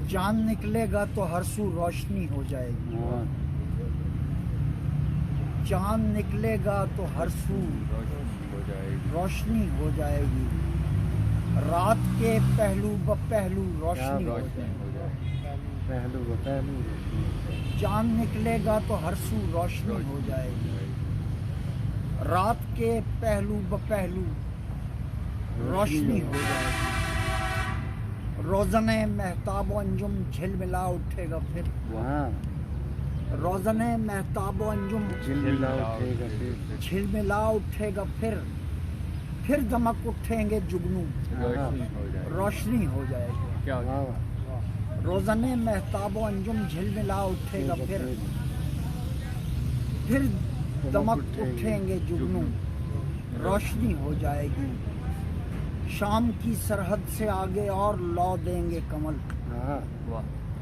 چاند نکلے گا تو ہر سو روشنی ہو جائے گی، چاند نکلے گا تو ہر سو روشنی ہو جائے گی، رات کے پہلو بپہلو روشنی ہو جائے گی، چاند نکلے گا تو ہر سو روشنی ہو جائے گی، رات کے پہلو بپہلو روشنی ہو جائے گی، روزن مہتاب و انجم جھل ملا اٹھے گا پھر، روزن مہتاب و انجم جھل ملا اٹھے گا پھر دمک اٹھیں گے جگنو، روشنی ہو جائے گی، روزن مہتاب و انجم جھل ملا اٹھے گا پھر دمک اٹھیں گے جگنو، روشنی ہو جائے گی، شام کی سرحد سے آگے اور لو دیں گے کمل،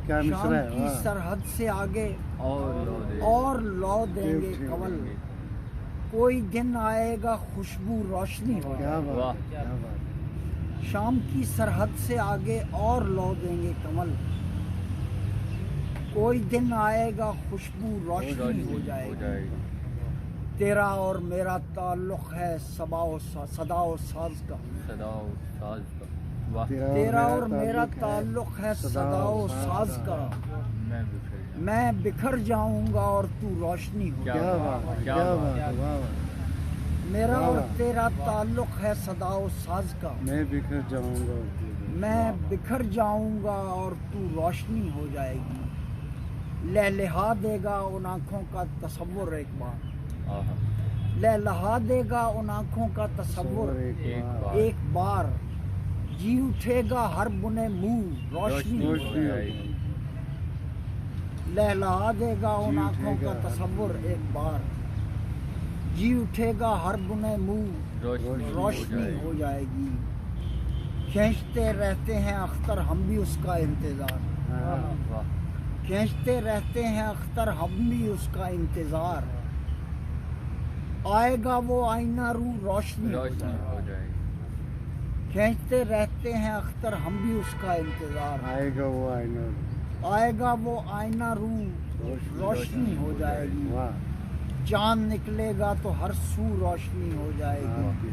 شام کی سرحد سے آگے اور لو دیں گے کمل، کوئی دن آئے گا خوشبو روشنی ہو جائے گی، شام کی سرحد سے آگے اور لو دیں گے کمل، کوئی دن آئے گا خوشبو روشنی ہو جائے گی، تیرا اور میرا تعلق ہے صدا و ساز کا، تیرا اور میرا تعلق ہے صدا و ساز کا، میں بکھر جاؤں گا اور تو روشنی ہو جائے گا، میرا اور تیرا تعلق ہے صدا و ساز کا، میں بکھر جاؤں گا، میں بکھر جاؤں گا اور تو روشنی ہو جائے گی، لہلہا دے گا ان آنکھوں کا تصور ایک بار، لہلہا دے گا ان آنکھوں کا تصور ایک بار، جی اٹھے گا ہر بنے منہ روشنی ہو جائے گی، لہلہا دے گا ان آنکھوں کا تصور ایک بار، جی اٹھے گا ہر بنے منہ روشنی ہو جائے گی، کھینچتے رہتے ہیں اختر ہم بھی اس کا انتظار، کھینچتے رہتے ہیں اختر ہم بھی اس کا انتظار، آئے گا وہ آئینہ رو روشنی ہو جائے گی، کھینچتے رہتے ہیں اختر ہم بھی اس کا انتظار، آئے گا وہ آئینہ، آئے گا وہ آئینہ رو روشنی ہو جائے گی، چاند نکلے گا تو ہر سو روشنی ہو جائے گی،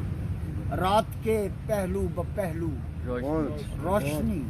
رات کے پہلو بپہلو روشنی